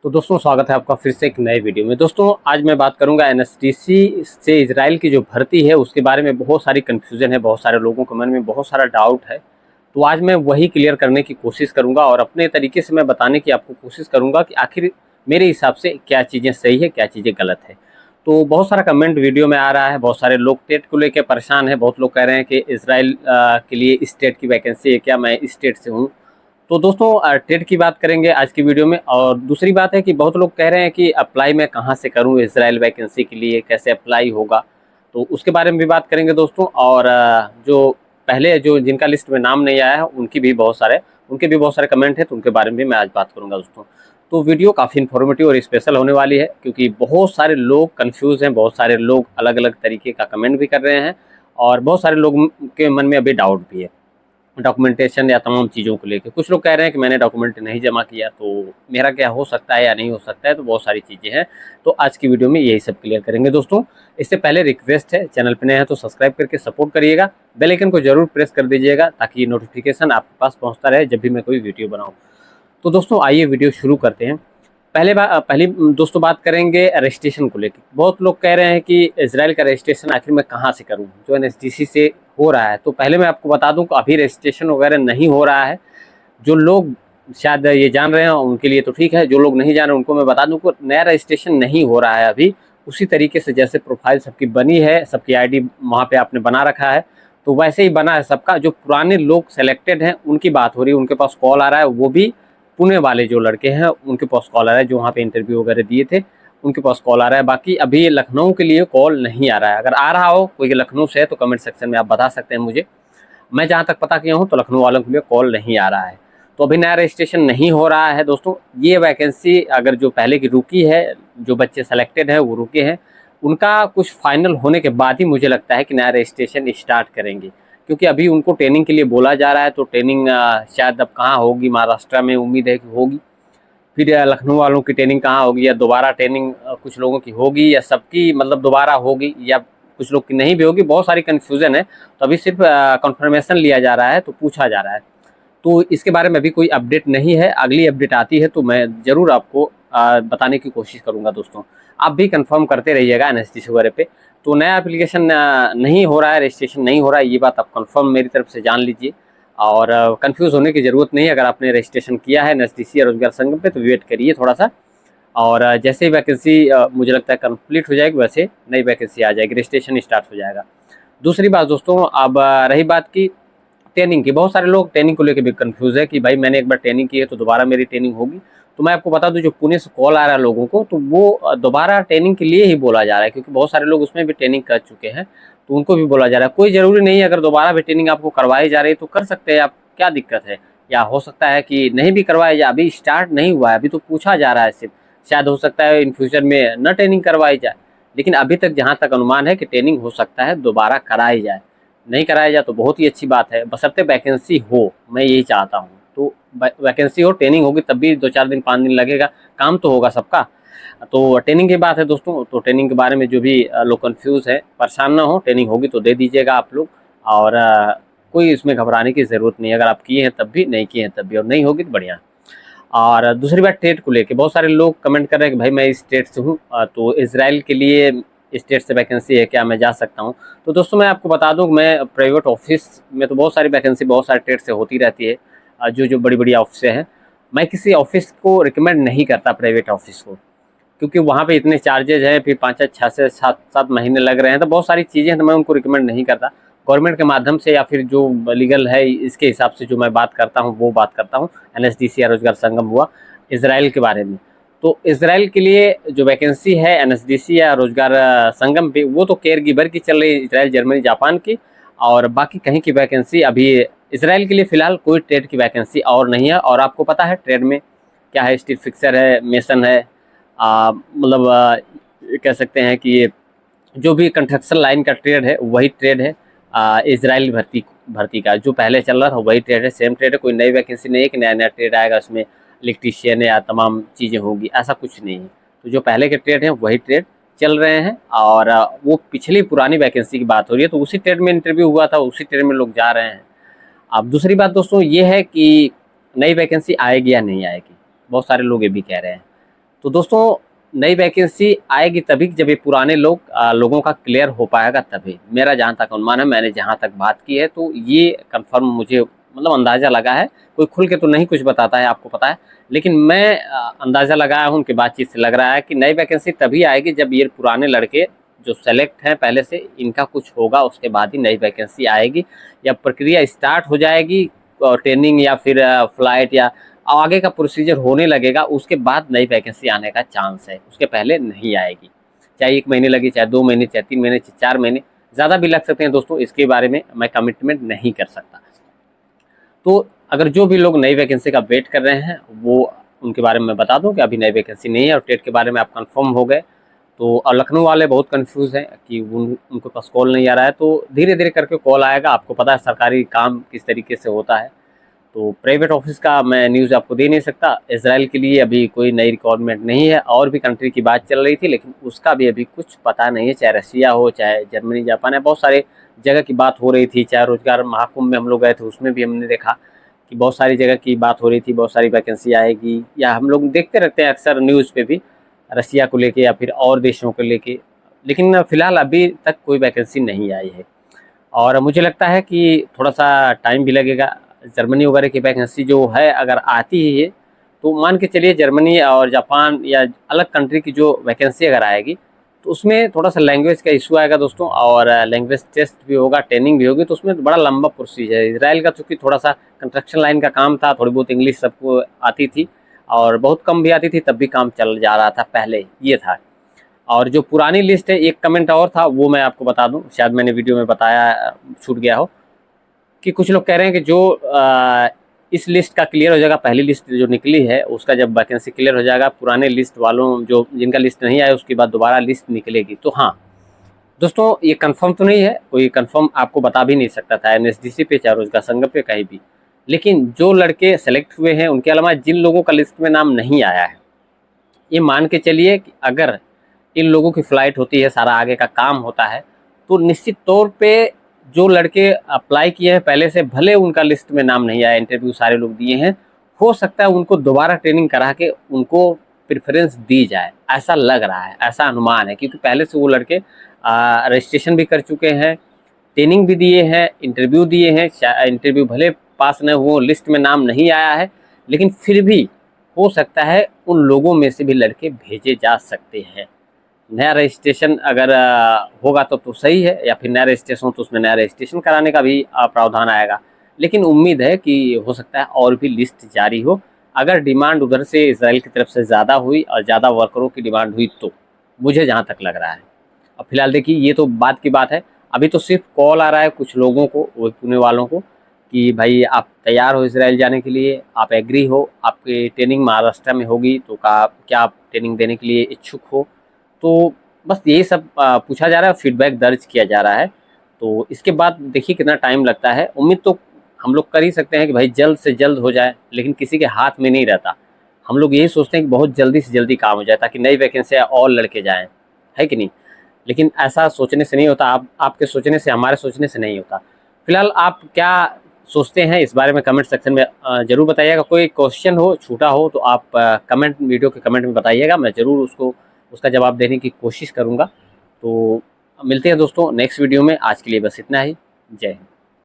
तो दोस्तों स्वागत है आपका फिर से एक नए वीडियो में। दोस्तों आज मैं बात करूंगा एनएसडीसी से इजराइल की जो भर्ती है उसके बारे में बहुत सारी कन्फ्यूजन है, बहुत सारे लोगों के मन में बहुत सारा डाउट है। तो आज मैं वही क्लियर करने की कोशिश करूंगा और अपने तरीके से मैं बताने की आपको कोशिश करूंगा कि आखिर मेरे हिसाब से क्या चीज़ें सही है, क्या चीज़ें गलत है। तो बहुत सारा कमेंट वीडियो में आ रहा है, बहुत सारे लोग टेट को लेकर परेशान है, बहुत लोग कह रहे हैं कि इजराइल के लिए स्टेट की वैकेंसी है क्या, मैं इस स्टेट से हूँ। तो दोस्तों टेट की बात करेंगे आज की वीडियो में। और दूसरी बात है कि बहुत लोग कह रहे हैं कि अप्लाई मैं कहाँ से करूँ इजराइल वैकेंसी के लिए, कैसे अप्लाई होगा, तो उसके बारे में भी बात करेंगे दोस्तों। और जो पहले जो जिनका लिस्ट में नाम नहीं आया है उनके भी बहुत सारे कमेंट हैं, तो उनके बारे में भी मैं आज बात करूँगा दोस्तों। तो वीडियो काफ़ी इन्फॉर्मेटिव और स्पेशल होने वाली है, क्योंकि बहुत सारे लोग कन्फ्यूज़ हैं, बहुत सारे लोग अलग अलग तरीके का कमेंट भी कर रहे हैं और बहुत सारे लोग के मन में अभी डाउट भी है डॉक्यूमेंटेशन या तमाम चीज़ों को लेके। कुछ लोग कह रहे हैं कि मैंने डॉक्यूमेंट नहीं जमा किया, तो मेरा क्या हो सकता है या नहीं हो सकता है, तो बहुत सारी चीज़ें हैं। तो आज की वीडियो में यही सब क्लियर करेंगे दोस्तों। इससे पहले रिक्वेस्ट है, चैनल पर नए हैं तो सब्सक्राइब करके सपोर्ट करिएगा, बेल आइकन को जरूर प्रेस कर दीजिएगा ताकि नोटिफिकेशन आपके पास पहुँचता रहे जब भी मैं कोई वीडियो बनाऊँ। तो दोस्तों आइए वीडियो शुरू करते हैं। पहली दोस्तों बात करेंगे रजिस्ट्रेशन को लेकर। बहुत लोग कह रहे हैं कि इजराइल का रजिस्ट्रेशन आखिर मैं कहाँ से करूँ जो एनएसडीसी से हो रहा है। तो पहले मैं आपको बता दूं कि अभी रजिस्ट्रेशन वगैरह नहीं हो रहा है। जो लोग शायद ये जान रहे हैं उनके लिए तो ठीक है, जो लोग नहीं जान रहे उनको मैं बता दूं कि नया रजिस्ट्रेशन नहीं हो रहा है अभी। उसी तरीके से जैसे प्रोफाइल सबकी बनी है, सबकी आईडी वहाँ पे आपने बना रखा है, तो वैसे ही बना है सबका। जो पुराने लोग सेलेक्टेड हैं उनकी बात हो रही है, उनके पास कॉल आ रहा है, वो भी पुणे वाले जो लड़के हैं उनके पास कॉल आ रहा है, जो वहाँ पे इंटरव्यू वगैरह दिए थे उनके पास कॉल आ रहा है। बाकी अभी लखनऊ के लिए कॉल नहीं आ रहा है। अगर आ रहा हो कोई लखनऊ से है तो कमेंट सेक्शन में आप बता सकते हैं मुझे। मैं जहाँ तक पता किया हूँ तो लखनऊ वालों के लिए कॉल नहीं आ रहा है। तो अभी नया रजिस्ट्रेशन नहीं हो रहा है दोस्तों। ये वैकेंसी अगर जो पहले की रुकी है, जो बच्चे सेलेक्टेड हैं वो रुके हैं, उनका कुछ फाइनल होने के बाद ही मुझे लगता है कि नया रजिस्ट्रेशन स्टार्ट करेंगे। क्योंकि अभी उनको ट्रेनिंग के लिए बोला जा रहा है, तो ट्रेनिंग शायद अब कहाँ होगी, महाराष्ट्र में उम्मीद है कि होगी। फिर लखनऊ वालों की ट्रेनिंग कहाँ होगी, या दोबारा ट्रेनिंग कुछ लोगों की होगी या सबकी मतलब दोबारा होगी, या कुछ लोग की नहीं भी होगी। बहुत सारी कन्फ्यूज़न है। तो अभी सिर्फ कंफर्मेशन लिया जा रहा है, तो पूछा जा रहा है। तो इसके बारे में अभी कोई अपडेट नहीं है। अगली अपडेट आती है तो मैं ज़रूर आपको बताने की कोशिश करूँगा दोस्तों। आप भी कंफर्म करते रहिएगा एनएसडीसी वगैरह पे। तो नया एप्लीकेशन नहीं हो रहा है, रजिस्ट्रेशन नहीं हो रहा है, ये बात आप कंफर्म मेरी तरफ से जान लीजिए। और कंफ्यूज होने की ज़रूरत नहीं है। अगर आपने रजिस्ट्रेशन किया है एनएसडीसी या रोजगार संगम पे तो वेट करिए थोड़ा सा। और जैसे ही वैकेंसी मुझे लगता है कंप्लीट हो जाएगी, वैसे नई वैकेंसी आ जाएगी, रजिस्ट्रेशन स्टार्ट हो जाएगा। दूसरी बात दोस्तों, अब रही बात की ट्रेनिंग की। बहुत सारे लोग ट्रेनिंग को लेकर भी कंफ्यूज है कि भाई मैंने एक बार ट्रेनिंग की है तो दोबारा मेरी ट्रेनिंग होगी। तो मैं आपको बता दूं, जो पुणे से कॉल आ रहा है लोगों को, तो वो दोबारा ट्रेनिंग के लिए ही बोला जा रहा है, क्योंकि बहुत सारे लोग उसमें भी ट्रेनिंग कर चुके हैं। तो उनको भी बोला जा रहा है, कोई ज़रूरी नहीं है, अगर दोबारा भी ट्रेनिंग आपको करवाई जा रही है तो कर सकते हैं आप, क्या दिक्कत है। या हो सकता है कि नहीं भी करवाया जाए, अभी स्टार्ट नहीं हुआ है, अभी तो पूछा जा रहा है सिर्फ। शायद हो सकता है इन फ्यूचर में न ट्रेनिंग करवाई जाए, लेकिन अभी तक जहाँ तक अनुमान है कि ट्रेनिंग हो सकता है दोबारा कराई जाए। नहीं कराया जाए तो बहुत ही अच्छी बात है, बशर्ते वैकेंसी हो, मैं यही चाहता हूँ। तो वैकेंसी हो, ट्रेनिंग होगी, तब भी 2-4 दिन 5 दिन लगेगा, काम तो होगा सबका। तो ट्रेनिंग की बात है दोस्तों। तो ट्रेनिंग के बारे में जो भी लोग कंफ्यूज है, परेशान ना हो, ट्रेनिंग होगी तो दे दीजिएगा आप लोग। और कोई इसमें घबराने की ज़रूरत नहीं है। अगर आप किए हैं तब भी, नहीं किए हैं तब भी, और नहीं होगी तो बढ़िया। और दूसरी बात ट्रेड को लेके बहुत सारे लोग कमेंट कर रहे हैं कि भाई मैं इस स्टेट से हूँ, तो इजराइल के लिए स्टेट से वैकेंसी है क्या, मैं जा सकता हूँ। तो दोस्तों मैं आपको बता दूँ, मैं प्राइवेट ऑफिस में तो बहुत सारी वैकेंसी बहुत सारे ट्रेड से होती रहती है, जो जो बड़ी बड़ी ऑफिसें हैं। मैं किसी ऑफिस को रिकमेंड नहीं करता, प्राइवेट ऑफिस को, क्योंकि वहाँ पे इतने चार्जेज हैं, फिर 5-6 से 7 महीने लग रहे हैं, तो बहुत सारी चीज़ें हैं, तो मैं उनको रिकमेंड नहीं करता। गवर्नमेंट के माध्यम से या फिर जो लीगल है इसके हिसाब से जो मैं बात करता हूँ वो बात करता हूँ। एनएसडीसी या रोजगार संगम हुआ, इसराइल के बारे में। तो इसराइल के लिए जो वैकेंसी है एनएसडीसी या रोजगार संगम पे, वो तो केयर गिवर की चल रही है, इसराइल, जर्मनी, जापान की। और बाकी कहीं की वैकेंसी अभी इसराइल के लिए फ़िलहाल कोई ट्रेड की वैकेंसी और नहीं है। और आपको पता है ट्रेड में क्या है, स्टील फिक्सर है, मेसन है, मतलब कह सकते हैं कि ये जो भी कंस्ट्रक्शन लाइन का ट्रेड है वही ट्रेड है। इजराइल भर्ती भर्ती का जो पहले चल रहा था वही ट्रेड है, सेम ट्रेड है। कोई नई वैकेंसी नहीं है कि नया नया ट्रेड आएगा उसमें इलेक्ट्रीशियन या तमाम चीज़ें होंगी, ऐसा कुछ नहीं है। तो जो पहले के ट्रेड हैं वही ट्रेड चल रहे हैं। और वो पिछली पुरानी वैकेंसी की बात हो रही है, तो उसी ट्रेड में इंटरव्यू हुआ था, उसी ट्रेड में लोग जा रहे हैं। अब दूसरी बात दोस्तों ये है कि नई वैकेंसी आएगी या नहीं आएगी, बहुत सारे लोग ये भी कह रहे हैं। तो दोस्तों नई वैकेंसी आएगी तभी जब ये पुराने लोगों का क्लियर हो पाएगा तभी, मेरा जहाँ तक अनुमान है, मैंने जहाँ तक बात की है तो ये कंफर्म मुझे मतलब अंदाज़ा लगा है। कोई खुल के तो नहीं कुछ बताता है, आपको पता है, लेकिन मैं अंदाज़ा लगाया हूँ, उनकी बातचीत से लग रहा है कि नई वैकेंसी तभी आएगी जब ये पुराने लड़के जो सेलेक्ट हैं पहले से, इनका कुछ होगा, उसके बाद ही नई वैकेंसी आएगी या प्रक्रिया स्टार्ट हो जाएगी, ट्रेनिंग या फिर फ्लाइट या आगे का प्रोसीजर होने लगेगा, उसके बाद नई वैकेंसी आने का चांस है, उसके पहले नहीं आएगी। चाहे 1 महीने लगे, चाहे 2 महीने, चाहे 3 महीने, चाहे 4 महीने, ज़्यादा भी लग सकते हैं दोस्तों, इसके बारे में मैं कमिटमेंट नहीं कर सकता। तो अगर जो भी लोग नई वैकेंसी का वेट कर रहे हैं वो उनके बारे में मैं बता दूं कि अभी नई वैकेंसी नहीं है, और टेट के बारे में आप कंफर्म हो गए तो। और लखनऊ वाले बहुत कंफ्यूज हैं कि उनके पास कॉल नहीं आ रहा है, तो धीरे धीरे करके कॉल आएगा। आपको पता है सरकारी काम किस तरीके से होता है, तो प्राइवेट ऑफिस का मैं न्यूज़ आपको दे नहीं सकता। इजराइल के लिए अभी कोई नई रिक्वायरमेंट नहीं है, और भी कंट्री की बात चल रही थी लेकिन उसका भी अभी कुछ पता नहीं है, चाहे रशिया हो, चाहे जर्मनी, जापान है, बहुत सारे जगह की बात हो रही थी। चाहे रोजगार महाकुंभ में हम लोग गए थे, उसमें भी हमने देखा कि बहुत सारी जगह की बात हो रही थी, बहुत सारी वैकेंसी आएगी, या हम लोग देखते रहते हैं अक्सर न्यूज़ पे भी रशिया को लेके या फिर और देशों को लेके, लेकिन फिलहाल अभी तक कोई वैकेंसी नहीं आई है। और मुझे लगता है कि थोड़ा सा टाइम भी लगेगा। जर्मनी वगैरह की वैकेंसी जो है अगर आती ही है तो मान के चलिए जर्मनी और जापान या अलग कंट्री की जो वैकेंसी अगर आएगी तो उसमें थोड़ा सा लैंग्वेज का इशू आएगा दोस्तों, और लैंग्वेज टेस्ट भी होगा, ट्रेनिंग भी होगी, तो उसमें बड़ा लंबा प्रोसीजर है। इसराइल का चूँकि थोड़ा सा कंस्ट्रक्शन लाइन का काम था, थोड़ी बहुत इंग्लिश सबको आती थी और बहुत कम भी आती थी, तब भी काम चल जा रहा था पहले, ये था। और जो पुरानी लिस्ट है, एक कमेंट और था वो मैं आपको बता दूं, शायद मैंने वीडियो में बताया, छूट गया हो, कि कुछ लोग कह रहे हैं कि जो इस लिस्ट का क्लियर हो जाएगा, पहली लिस्ट जो निकली है उसका जब वैकेंसी क्लियर हो जाएगा, पुराने लिस्ट वालों जो जिनका लिस्ट नहीं आया उसके बाद दोबारा लिस्ट निकलेगी। तो हाँ दोस्तों, ये कंफर्म तो नहीं है, कोई कंफर्म आपको बता भी नहीं सकता था एनएसडीसी पे, चाहे रोजगार संघ पे, कहीं भी। लेकिन जो लड़के सेलेक्ट हुए हैं उनके अलावा जिन लोगों का लिस्ट में नाम नहीं आया है, ये मान के चलिए कि अगर इन लोगों की फ्लाइट होती है, सारा आगे का काम होता है, तो निश्चित तौर पे जो लड़के अप्लाई किए हैं पहले से, भले उनका लिस्ट में नाम नहीं आया, इंटरव्यू सारे लोग दिए हैं, हो सकता है उनको दोबारा ट्रेनिंग करा के उनको प्रेफरेंस दी जाए, ऐसा लग रहा है, ऐसा अनुमान है, क्योंकि पहले से वो लड़के रजिस्ट्रेशन भी कर चुके हैं, ट्रेनिंग भी दिए हैं, इंटरव्यू दिए हैं। इंटरव्यू भले पास न हो, लिस्ट में नाम नहीं आया है, लेकिन फिर भी हो सकता है उन लोगों में से भी लड़के भेजे जा सकते हैं। नया रजिस्ट्रेशन अगर होगा तो सही है, या फिर नया रजिस्ट्रेशन हो तो उसमें नया रजिस्ट्रेशन कराने का भी प्रावधान आएगा। लेकिन उम्मीद है कि हो सकता है और भी लिस्ट जारी हो, अगर डिमांड उधर से इसराइल की तरफ से ज़्यादा हुई और ज़्यादा वर्करों की डिमांड हुई तो, मुझे जहाँ तक लग रहा है। अब फिलहाल देखिए, ये तो बात की बात है, अभी तो सिर्फ कॉल आ रहा है कुछ लोगों को, वो पुणे वालों को, कि भाई आप तैयार हो इसराइल जाने के लिए, आप एग्री हो, आपकी ट्रेनिंग महाराष्ट्र में होगी तो क्या आप ट्रेनिंग देने के लिए इच्छुक हो। तो बस यही सब पूछा जा रहा है, फीडबैक दर्ज किया जा रहा है। तो इसके बाद देखिए कितना टाइम लगता है। उम्मीद तो हम लोग कर ही सकते हैं कि भाई जल्द से जल्द हो जाए, लेकिन किसी के हाथ में नहीं रहता। हम लोग यही सोचते हैं कि बहुत जल्दी से जल्दी काम हो जाए ताकि नई वैकेंसी और लड़के जाएँ, है कि नहीं? लेकिन ऐसा सोचने से नहीं होता, आपके सोचने से, हमारे सोचने से नहीं होता। फिलहाल आप क्या सोचते हैं इस बारे में कमेंट सेक्शन में ज़रूर बताइएगा। कोई क्वेश्चन हो, छूटा हो, तो आप कमेंट, वीडियो के कमेंट में बताइएगा, मैं ज़रूर उसका जवाब देने की कोशिश करूँगा। तो मिलते हैं दोस्तों नेक्स्ट वीडियो में, आज के लिए बस इतना ही। जय हिंद।